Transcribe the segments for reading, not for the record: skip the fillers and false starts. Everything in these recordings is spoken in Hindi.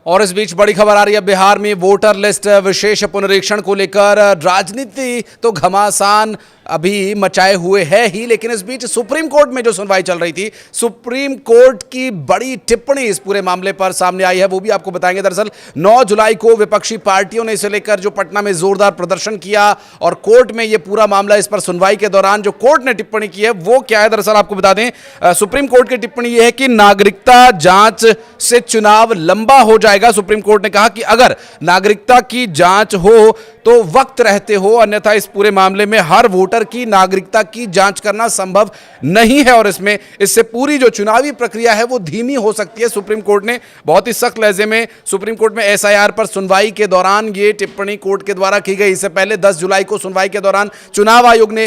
और इस बीच बड़ी खबर आ रही है बिहार में वोटर लिस्ट विशेष पुनरीक्षण को लेकर। राजनीति तो घमासान अभी मचाए हुए है ही, लेकिन इस बीच सुप्रीम कोर्ट में जो सुनवाई चल रही थी, सुप्रीम कोर्ट की बड़ी टिप्पणी इस पूरे मामले पर सामने आई है, वो भी आपको बताएंगे। दरअसल 9 जुलाई को विपक्षी पार्टियों ने इसे लेकर जो पटना में जोरदार प्रदर्शन किया और कोर्ट में ये पूरा मामला, इस पर सुनवाई के दौरान जो कोर्ट ने टिप्पणी की है वो क्या है, दरअसल आपको बता दें सुप्रीम कोर्ट की टिप्पणी ये है कि नागरिकता जांच से चुनाव लंबा हो जाएगा। सुप्रीम कोर्ट ने कहा कि अगर नागरिकता की जांच हो तो वक्त रहते हो, अन्यथा इस पूरे मामले में हर वोटर की नागरिकता की जांच करना संभव नहीं है और इससे पूरी जो चुनावी प्रक्रिया है वो धीमी हो सकती है। सुप्रीम कोर्ट ने बहुत ही सख्त लहजे में सुप्रीम कोर्ट में एसआईआर पर सुनवाई के दौरान ये टिप्पणी कोर्ट के द्वारा की गई। इससे पहले 10 जुलाई को सुनवाई के दौरान चुनाव आयोग ने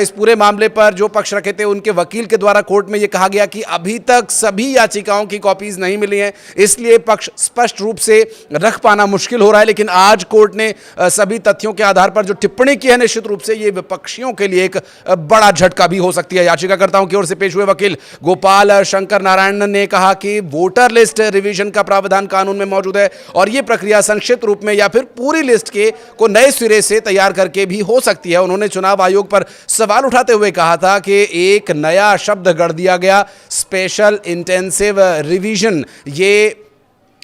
इस पूरे मामले पर जो पक्ष रखे थे उनके वकील के द्वारा कोर्ट में यह कहा गया कि अभी तक सभी याचिकाओं की कॉपीज नहीं मिली हैं, इसलिए पक्ष स्पष्ट रूप से रख पाना मुश्किल हो रहा है। लेकिन आज कोर्ट ने सभी तथ्यों के आधार पर जो टिप्पणी की है, निश्चित रूप से यह विपक्षियों के लिए एक बड़ा झटका भी हो सकती है। याचिकाकर्ताओं की ओर से पेश हुए वकील गोपाल शंकर नारायण ने कहा कि वोटर लिस्ट रिवीजन का प्रावधान कानून में मौजूद है और यह प्रक्रिया संक्षिप्त रूप में या फिर पूरी लिस्ट को नए सिरे से तैयार करके भी हो सकती है। उन्होंने चुनाव आयोग पर सवाल उठाते हुए कहा था कि एक नया शब्द गढ़ दिया गया, स्पेशल इंटेंसिव रिवीजन। ये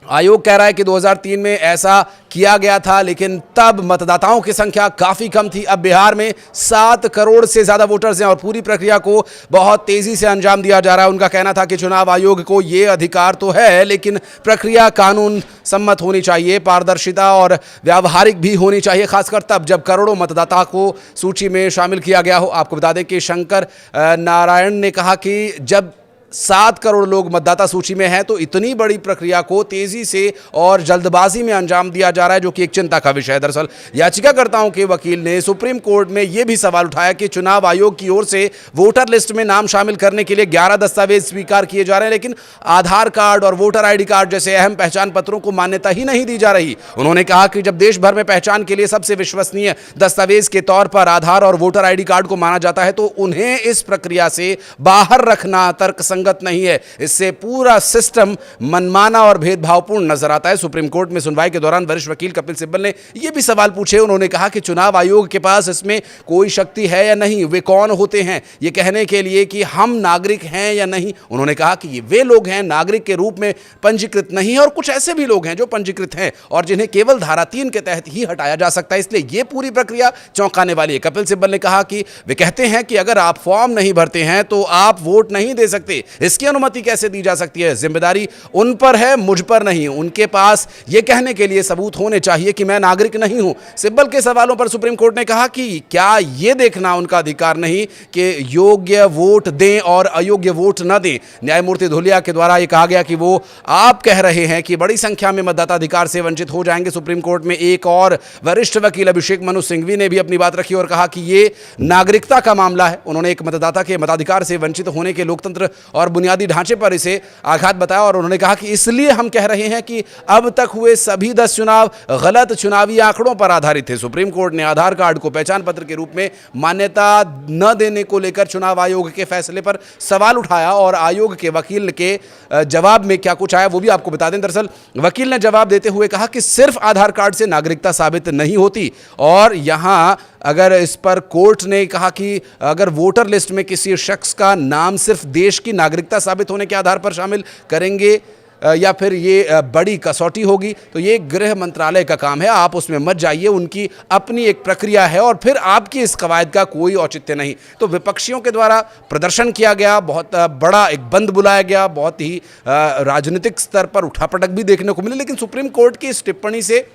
आयोग कह रहा है कि 2003 में ऐसा किया गया था, लेकिन तब मतदाताओं की संख्या काफ़ी कम थी। अब बिहार में 7 करोड़ से ज़्यादा वोटर्स हैं और पूरी प्रक्रिया को बहुत तेज़ी से अंजाम दिया जा रहा है। उनका कहना था कि चुनाव आयोग को ये अधिकार तो है, लेकिन प्रक्रिया कानून सम्मत होनी चाहिए, पारदर्शिता और व्यावहारिक भी होनी चाहिए, खासकर तब जब करोड़ों मतदाता को सूची में शामिल किया गया हो। आपको बता दें कि शंकर नारायण ने कहा कि जब 7 करोड़ लोग मतदाता सूची में हैं तो इतनी बड़ी प्रक्रिया को तेजी से और जल्दबाजी में अंजाम दिया जा रहा है, जो कि एक चिंता का विषय है। दरअसल याचिकाकर्ताओं के वकील ने सुप्रीम कोर्ट में यह भी सवाल उठाया कि चुनाव आयोग की ओर से वोटर लिस्ट में नाम शामिल करने के लिए 11 दस्तावेज स्वीकार किए जा रहे हैं, लेकिन आधार कार्ड और वोटर ID कार्ड जैसे अहम पहचान पत्रों को मान्यता ही नहीं दी जा रही। उन्होंने कहा कि जब देश भर में पहचान के लिए सबसे विश्वसनीय दस्तावेज के तौर पर आधार और वोटर ID कार्ड को माना जाता है, तो उन्हें इस प्रक्रिया से बाहर रखना तर्क नहीं है। इससे पूरा सिस्टम मनमाना और भेदभावपूर्ण नजर आता है। सुप्रीम कोर्ट में सुनवाई के दौरान वरिष्ठ वकील कपिल सिब्बल ने यह भी सवाल पूछे। उन्होंने कहा कि चुनाव आयोग के पास इसमें कोई शक्ति है या नहीं, वे कौन होते हैं ये कहने के लिए कि हम नागरिक हैं या नहीं। उन्होंने कहा कि ये वे लोग हैं नागरिक के रूप में पंजीकृत नहीं है और कुछ ऐसे भी लोग हैं जो पंजीकृत हैं और जिन्हें केवल धारा 3 के तहत ही हटाया जा सकता है, इसलिए यह पूरी प्रक्रिया चौंकाने वाली है। कपिल सिब्बल ने कहा कि वे कहते हैं कि अगर आप फॉर्म नहीं भरते हैं तो आप वोट नहीं दे सकते, इसकी अनुमति कैसे दी जा सकती है? जिम्मेदारी उन पर है, मुझ पर नहीं। उनके पास यह कहने के लिए सबूत होने चाहिए कि मैं नागरिक नहीं हूं। सिब्बल के सवालों पर सुप्रीम कोर्ट ने कहा कि क्या यह देखना उनका अधिकार नहीं कि योग्य वोट दें और अयोग्य वोट न दें? न्यायमूर्ति धुलिया के द्वारा यह कहा गया कि वो आप कह रहे हैं कि बड़ी संख्या में मतदाता अधिकार से वंचित हो जाएंगे। सुप्रीम कोर्ट में एक और वरिष्ठ वकील अभिषेक मनु सिंघवी ने भी अपनी बात रखी और कहा कि यह नागरिकता का मामला है। उन्होंने एक मतदाता के मताधिकार से वंचित होने के लोकतंत्र और बुनियादी ढांचे पर इसे आघात बताया और उन्होंने कहा कि इसलिए हम कह रहे हैं कि अब तक हुए सभी 10 चुनाव गलत चुनावी आंकड़ों पर आधारित थे। सुप्रीम कोर्ट ने आधार कार्ड को पहचान पत्र के रूप में मान्यता न देने को लेकर चुनाव आयोग के फैसले पर सवाल उठाया और आयोग के वकील के जवाब में क्या कुछ आया वो भी आपको बता दें। दरअसल वकील ने जवाब देते हुए कहा कि सिर्फ आधार कार्ड से नागरिकता साबित नहीं होती और यहां अगर इस पर कोर्ट ने कहा कि अगर वोटर लिस्ट में किसी शख्स का नाम सिर्फ देश की नागरिकता साबित होने के आधार पर शामिल करेंगे या फिर ये बड़ी कसौटी होगी, तो ये गृह मंत्रालय का काम है, आप उसमें मत जाइए, उनकी अपनी एक प्रक्रिया है और फिर आपकी इस कवायद का कोई औचित्य नहीं। तो विपक्षियों के द्वारा प्रदर्शन किया गया, बहुत बड़ा एक बंद बुलाया गया, बहुत ही राजनीतिक स्तर पर उठापटक भी देखने को मिली, लेकिन सुप्रीम कोर्ट की इस टिप्पणी से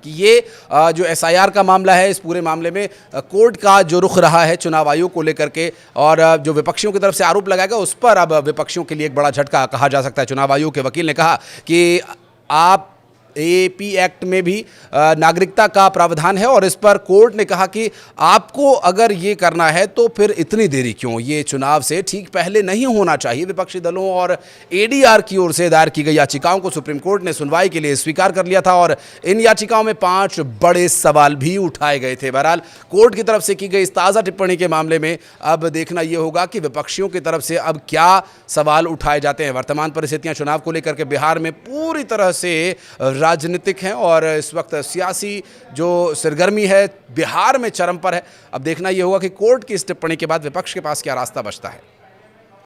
कि ये जो एसआईआर का मामला है, इस पूरे मामले में कोर्ट का जो रुख रहा है चुनाव आयोग को लेकर के और जो विपक्षियों की तरफ से आरोप लगाया गया उस पर अब विपक्षियों के लिए एक बड़ा झटका कहा जा सकता है। चुनाव आयोग के वकील ने कहा कि आप एपी एक्ट में भी नागरिकता का प्रावधान है और इस पर कोर्ट ने कहा कि आपको अगर ये करना है तो फिर इतनी देरी क्यों, ये चुनाव से ठीक पहले नहीं होना चाहिए। विपक्षी दलों और एडीआर की ओर से दायर की गई याचिकाओं को सुप्रीम कोर्ट ने सुनवाई के लिए स्वीकार कर लिया था और इन याचिकाओं में 5 बड़े सवाल भी उठाए गए थे। बहरहाल कोर्ट की तरफ से की गई इस ताज़ा टिप्पणी के मामले में अब देखना यह होगा कि विपक्षियों की तरफ से अब क्या सवाल उठाए जाते हैं। वर्तमान परिस्थितियां चुनाव को लेकर के बिहार में पूरी तरह से राजनीतिक हैं और इस वक्त सियासी जो सरगर्मी है बिहार में चरम पर है। अब देखना यह होगा कि कोर्ट की इस टिप्पणी के बाद विपक्ष के पास क्या रास्ता बचता है।